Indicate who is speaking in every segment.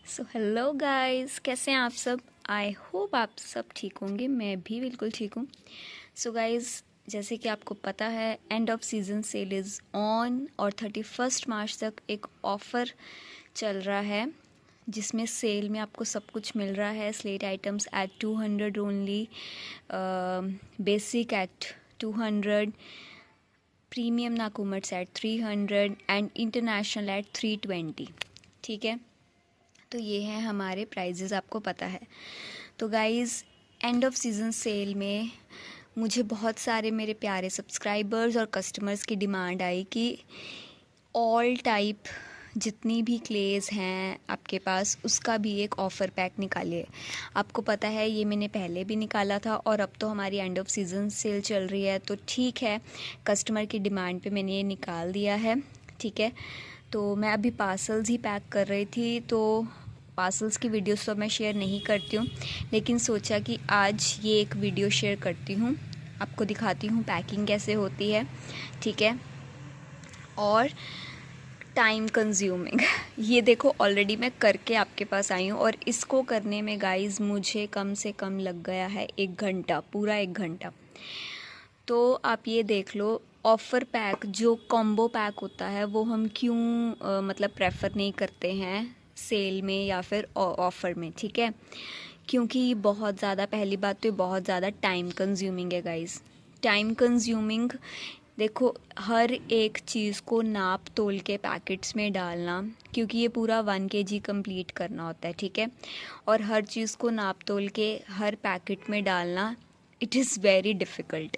Speaker 1: So hello guys, कैसे हैं आप सब। आई होप आप सब ठीक होंगे, मैं भी बिल्कुल ठीक हूँ। सो गाइस, जैसे कि आपको पता है end off season cell is on और 31 मार्च तक एक ऑफ़र चल रहा है जिसमें सेल में आपको सब कुछ मिल रहा है। Slate items at 200 only, basic at 200, premium नाकुमट्स एट 300 एंड इंटरनेशनल एट 320। ठीक है, तो ये हैं हमारे प्राइजेज़, आपको पता है। तो guys, end of season sale में मुझे बहुत सारे मेरे प्यारे सब्सक्राइबर्स और कस्टमर्स की डिमांड आई कि ऑल टाइप जितनी भी क्लेज़ हैं आपके पास उसका भी एक ऑफ़र पैक निकालिए। आपको पता है ये मैंने पहले भी निकाला था और अब तो हमारी एंड ऑफ सीज़न सेल चल रही है, तो ठीक है, कस्टमर की डिमांड पे मैंने ये निकाल दिया है। ठीक है, तो मैं अभी पार्सल्स ही पैक कर रही थी, तो पार्सल्स की वीडियोस तो मैं शेयर नहीं करती हूँ, लेकिन सोचा कि आज ये एक वीडियो शेयर करती हूँ, आपको दिखाती हूँ पैकिंग कैसे होती है। ठीक है, और टाइम कंज्यूमिंग ये देखो ऑलरेडी मैं करके आपके पास आई हूँ और इसको करने में गाइस मुझे कम से कम लग गया है 1 घंटा, पूरा 1 घंटा। तो आप ये देख लो, ऑफ़र पैक जो कॉम्बो पैक होता है वो हम क्यों मतलब प्रेफर नहीं करते हैं सेल में या फिर ऑफ़र में। ठीक है, क्योंकि ये बहुत ज़्यादा, पहली बात तो ये बहुत ज़्यादा टाइम कंज्यूमिंग है गाइस। टाइम कंज्यूमिंग, देखो हर एक चीज़ को नाप तोल के पैकेट्स में डालना, क्योंकि ये पूरा 1 kg कंप्लीट करना होता है। ठीक है, और हर चीज़ को नाप तोल के हर पैकेट में डालना, इट इज़ वेरी डिफ़िकल्ट।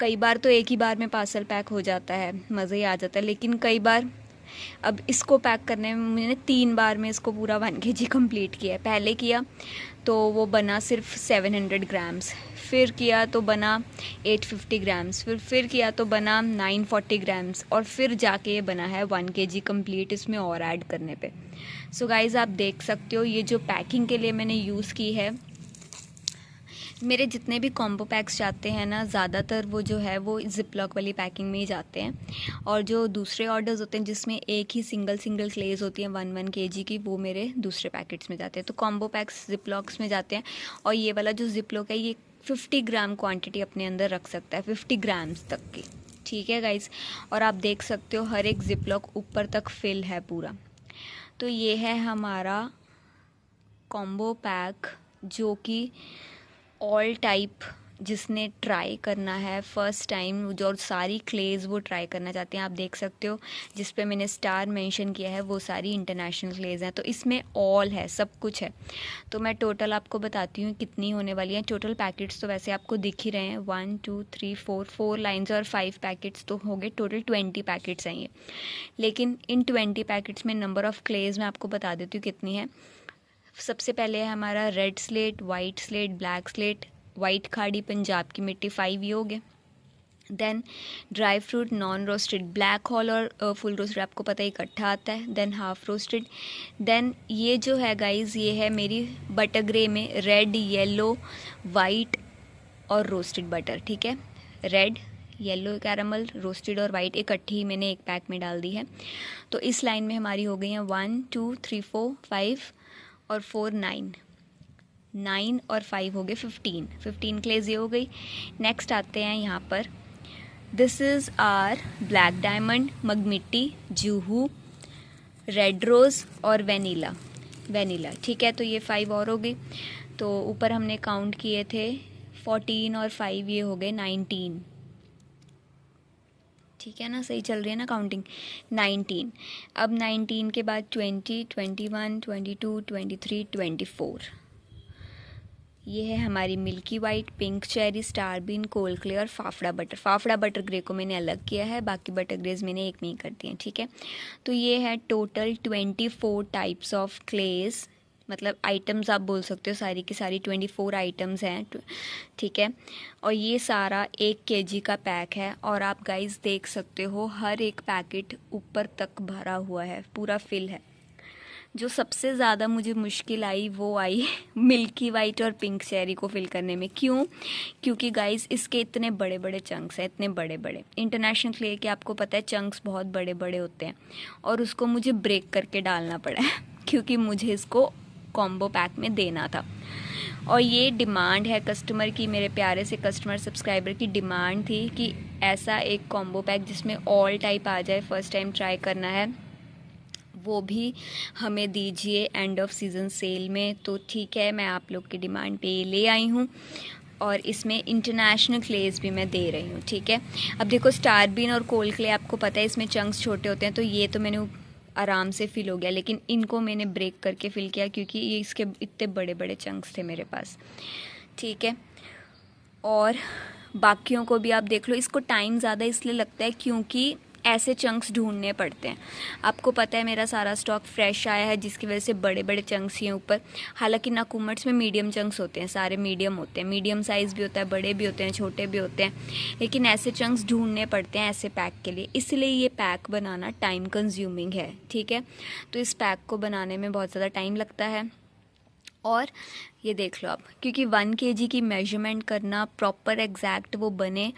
Speaker 1: कई बार तो एक ही बार में पार्सल पैक हो जाता है, मज़ा ही आ जाता है, लेकिन कई बार अब इसको पैक करने में मैंने 3 बार में इसको पूरा 1 kg कंप्लीट किया है। पहले किया तो वो बना सिर्फ 700 ग्राम्स, फिर किया तो बना 850 ग्राम्स, फिर किया तो बना 940 ग्राम्स, और फिर जाके ये बना है 1 kg कंप्लीट इसमें और ऐड करने पे। सो गाइज़, आप देख सकते हो ये जो पैकिंग के लिए मैंने यूज़ की है, मेरे जितने भी कॉम्बो पैक्स जाते हैं ना, ज़्यादातर वो जो है वो जिप लॉक वाली पैकिंग में ही जाते हैं, और जो दूसरे ऑर्डर्स होते हैं जिसमें एक ही सिंगल क्लेज होती हैं 1 kg की, वो मेरे दूसरे पैकेट्स में जाते हैं। तो कॉम्बो पैक्स जिप लॉक्स में जाते हैं, और ये वाला जो जिप लॉक है ये 50 ग्राम क्वान्टिटी अपने अंदर रख सकता है, 50 ग्राम्स तक की। ठीक है गाइज़, और आप देख सकते हो हर एक जिप लॉक ऊपर तक फिल है पूरा। तो ये है हमारा कॉम्बो पैक, जो कि ऑल टाइप जिसने ट्राई करना है फर्स्ट टाइम, जो सारी क्लेज़ वो ट्राई करना चाहते हैं, आप देख सकते हो जिस पे मैंने स्टार मेंशन किया है वो सारी इंटरनेशनल क्लेज़ हैं। तो इसमें ऑल है, सब कुछ है। तो मैं टोटल आपको बताती हूँ कितनी होने वाली हैं। टोटल पैकेट्स तो वैसे आपको दिख ही रहे हैं, 1 2 3 4 लाइन्स और 5 पैकेट्स तो हो गए, टोटल 20 पैकेट्स हैं ये। लेकिन इन 20 पैकेट्स में नंबर ऑफ़ क्लेज़ मैं आपको बता देती हूँ कितनी है। सबसे पहले है हमारा red slate, white slate, black slate, white खाड़ी, पंजाब की मिट्टी, 5 ये हो गए। Then dry fruit, non roasted, black hole और फुल रोस्टेड आपको पता है इकट्ठा आता है। Than half roasted. देन ये जो है गाइस, ये है मेरी बटर ग्रे में रेड, येलो, वाइट और रोस्टेड बटर। ठीक है, रेड, येलो कैरामल, रोस्टेड और वाइट इकट्ठी ही मैंने एक पैक में डाल दी है। तो इस लाइन में हमारी हो गई हैं 1 2 3 4 5 और 4 9 और 5 हो गए 15 क्लेज ये हो गई। नेक्स्ट आते हैं यहाँ पर, this is our black diamond, मगमिट्टी, जूहू, रेड रोज़ और वेनीला। ठीक है, तो ये 5 और हो गई। तो ऊपर हमने काउंट किए थे 14 और 5 ये हो गए 19। ठीक है ना, सही चल रही है ना काउंटिंग, 19। अब 19 के बाद 20, 21, 22, 23, 24। ये है हमारी milky white, pink cherry, star bean, coal clay और फाफड़ा बटर ग्रे को मैंने अलग किया है, बाकी बटर ग्रेज मैंने एक में ही कर दिए हैं। ठीक है, तो ये है टोटल 24 टाइप्स ऑफ क्लेज, मतलब आइटम्स आप बोल सकते हो, सारी की सारी 24 आइटम्स हैं। ठीक है, और ये सारा 1 kg का पैक है, और आप गाइस देख सकते हो हर एक पैकेट ऊपर तक भरा हुआ है, पूरा फिल है। जो सबसे ज़्यादा मुझे मुश्किल आई वो आई मिल्की वाइट और पिंक चेरी को फिल करने में। क्यों? क्योंकि गाइस इसके इतने बड़े बड़े चंक्स हैं, इतने बड़े बड़े। इंटरनेशनल क्ले के आपको पता है चंक्स बहुत बड़े बड़े होते हैं, और उसको मुझे ब्रेक करके डालना पड़ा है क्योंकि मुझे इसको कॉम्बो पैक में देना था। और ये डिमांड है कस्टमर की, मेरे प्यारे से कस्टमर सब्सक्राइबर की डिमांड थी कि ऐसा एक कॉम्बो पैक जिसमें ऑल टाइप आ जाए, फर्स्ट टाइम ट्राई करना है, वो भी हमें दीजिए एंड ऑफ सीज़न सेल में। तो ठीक है, मैं आप लोग की डिमांड पे ले आई हूँ और इसमें इंटरनेशनल क्लेज भी मैं दे रही हूँ। ठीक है, अब देखो स्टार बीन और कोल क्ले आपको पता है इसमें चंक्स छोटे होते हैं, तो ये तो मैंने आराम से फिल हो गया, लेकिन इनको मैंने ब्रेक करके फिल किया क्योंकि ये इसके इतने बड़े बड़े चंक्स थे मेरे पास। ठीक है, और बाकियों को भी आप देख लो। इसको टाइम ज़्यादा इसलिए लगता है क्योंकि ऐसे चंक्स ढूंढने पड़ते हैं। आपको पता है मेरा सारा स्टॉक फ्रेश आया है, जिसकी वजह से बड़े बड़े चंक्स ही हैं ऊपर। हालांकि नाकुमट्स में मीडियम चंक्स होते हैं, सारे मीडियम होते हैं, मीडियम साइज़ भी होता है, बड़े भी होते हैं, छोटे भी होते हैं, लेकिन ऐसे चंक्स ढूंढने पड़ते हैं ऐसे पैक के लिए, इसलिए ये पैक बनाना टाइम कंज्यूमिंग है। ठीक है, तो इस पैक को बनाने में बहुत ज़्यादा टाइम लगता है। और ये देख लो आप, क्योंकि 1 kg की मेजरमेंट करना प्रॉपर एग्जैक्ट वो बने,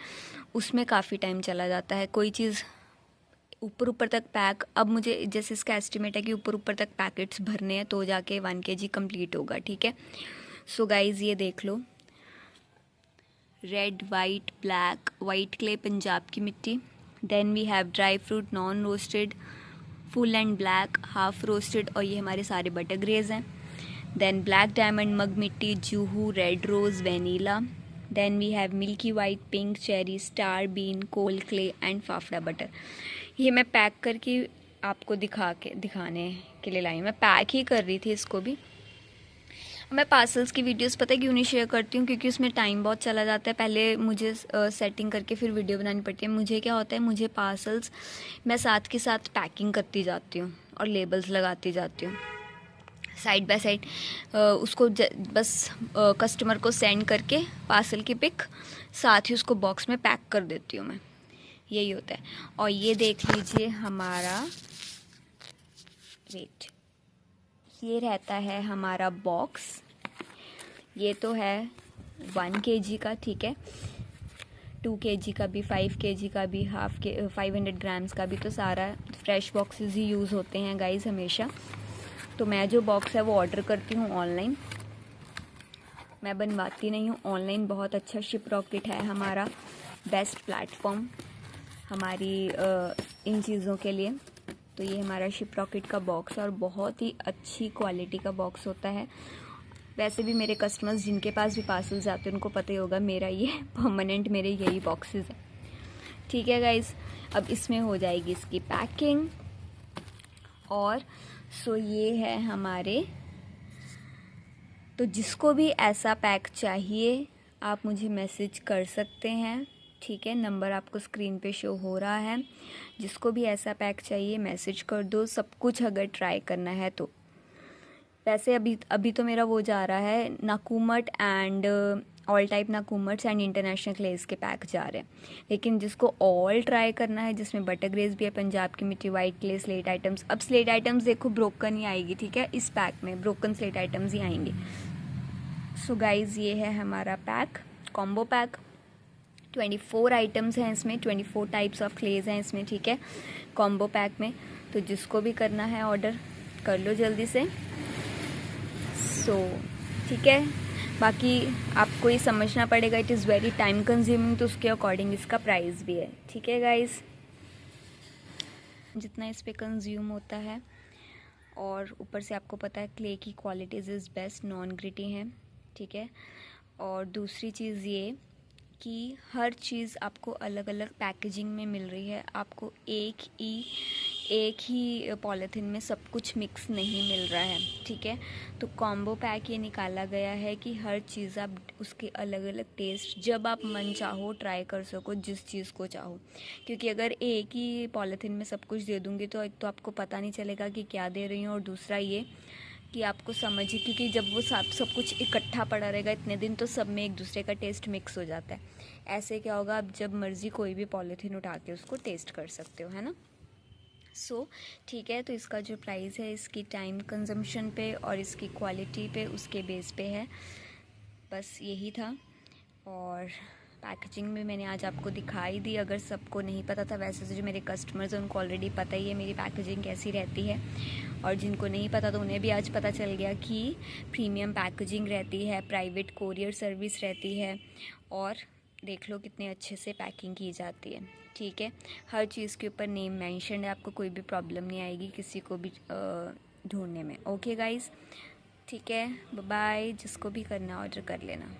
Speaker 1: उसमें काफ़ी टाइम चला जाता है। कोई चीज़ ऊपर तक पैक, अब मुझे जैसे इसका एस्टिमेट है कि ऊपर तक पैकेट्स भरने हैं तो जाके 1 kg कंप्लीट होगा। ठीक है, सो गाइज ये देख लो, red, white, black, white clay Punjab की मिट्टी, then we have dry fruit non roasted, full and black, half roasted, और ये हमारे सारे बटर ग्रेज हैं। देन ब्लैक डायमंड मग मिट्टी, Juhu, red rose, vanilla, then we have milky white, pink cherry, star bean, coal clay and fafda butter. ये मैं पैक करके आपको दिखाने के लिए लाई हूँ, मैं पैक ही कर रही थी इसको भी। मैं पार्सल्स की वीडियोस पता है क्यों नहीं शेयर करती हूँ, क्योंकि उसमें टाइम बहुत चला जाता है, पहले मुझे सेटिंग करके फिर वीडियो बनानी पड़ती है। मुझे क्या होता है, मुझे पार्सल्स मैं साथ के साथ पैकिंग करती जाती हूँ और लेबल्स लगाती जाती हूँ साइड बाय साइड, उसको बस कस्टमर को सेंड करके पार्सल की पिक साथ ही उसको बॉक्स में पैक कर देती हूँ मैं, यही होता है। और ये देख लीजिए हमारा वेट, ये रहता है हमारा बॉक्स, ये तो है 1 kg का। ठीक है, 2 kg का भी, 5 kg का भी, 500 ग्राम्स का भी, तो सारा फ्रेश बॉक्सेस ही यूज़ होते हैं गाइस हमेशा। तो मैं जो बॉक्स है वो ऑर्डर करती हूँ ऑनलाइन, मैं बनवाती नहीं हूँ। ऑनलाइन बहुत अच्छा शिप रॉकेट है हमारा, बेस्ट प्लेटफॉर्म हमारी इन चीज़ों के लिए। तो ये हमारा शिप रॉकेट का बॉक्स है और बहुत ही अच्छी क्वालिटी का बॉक्स होता है। वैसे भी मेरे कस्टमर्स जिनके पास भी पार्सल्स आते हैं उनको पता ही होगा, मेरा ये परमानेंट मेरे यही बॉक्सेस हैं। ठीक है गाइस, अब इसमें हो जाएगी इसकी पैकिंग। और सो ये है हमारे, तो जिसको भी ऐसा पैक चाहिए आप मुझे मैसेज कर सकते हैं। ठीक है, नंबर आपको स्क्रीन पे शो हो रहा है, जिसको भी ऐसा पैक चाहिए मैसेज कर दो, सब कुछ अगर ट्राई करना है तो। वैसे अभी तो मेरा वो जा रहा है नाकुमट एंड ऑल टाइप नाकुमट्स एंड इंटरनेशनल क्लेज के पैक जा रहे हैं, लेकिन जिसको ऑल ट्राई करना है जिसमें बटर ग्रेज भी है, पंजाब की मिट्टी, वाइट क्ले, स्लेट आइटम्स। अब स्लेट आइटम्स देखो ब्रोकन ही आएगी, ठीक है, इस पैक में ब्रोकन स्लेट आइटम्स ही आएंगे। सो गाइज ये है हमारा पैक, कॉम्बो पैक। 24 आइटम्स हैं इसमें, 24 टाइप्स ऑफ क्लेज हैं इसमें। ठीक है, कॉम्बो पैक में, तो जिसको भी करना है ऑर्डर कर लो जल्दी से। ठीक है, बाकी आपको ये समझना पड़ेगा, it is very time consuming, तो उसके अकॉर्डिंग इसका प्राइस भी है। ठीक है गाइस, जितना इस पे कंज्यूम होता है, और ऊपर से आपको पता है क्ले की qualities is best, non gritty हैं। ठीक है, और दूसरी चीज़ ये कि हर चीज़ आपको अलग अलग पैकेजिंग में मिल रही है, आपको एक ही पॉलीथीन में सब कुछ मिक्स नहीं मिल रहा है। ठीक है, तो कॉम्बो पैक ये निकाला गया है कि हर चीज़ आप उसके अलग अलग टेस्ट जब आप मन चाहो ट्राई कर सको, जिस चीज़ को चाहो। क्योंकि अगर एक ही पॉलीथीन में सब कुछ दे दूँगी तो एक तो आपको पता नहीं चलेगा कि क्या दे रही हूँ, और दूसरा ये कि आपको समझिए, क्योंकि जब वो सब कुछ इकट्ठा पड़ा रहेगा इतने दिन, तो सब में एक दूसरे का टेस्ट मिक्स हो जाता है। ऐसे क्या होगा, आप जब मर्ज़ी कोई भी पॉलीथीन उठा के उसको टेस्ट कर सकते हो, है ना। ठीक है, तो इसका जो प्राइस है इसकी टाइम कंजम्पशन पे और इसकी क्वालिटी पे, उसके बेस पे है। बस यही था, और पैकेजिंग में मैंने आज आपको दिखाई दी। अगर सबको नहीं पता था, वैसे तो जो मेरे कस्टमर्स हैं उनको ऑलरेडी पता ही है मेरी पैकेजिंग कैसी रहती है। और जिनको नहीं पता तो उन्हें भी आज पता चल गया कि प्रीमियम पैकेजिंग रहती है, प्राइवेट कोरियर सर्विस रहती है, और देख लो कितने अच्छे से पैकिंग की जाती है। ठीक है, हर चीज़ के ऊपर नेम मेंशन है, आपको कोई भी प्रॉब्लम नहीं आएगी किसी को भी ढूंढने में। ओके गाइस, ठीक है, बाय। जिसको भी करना ऑर्डर कर लेना।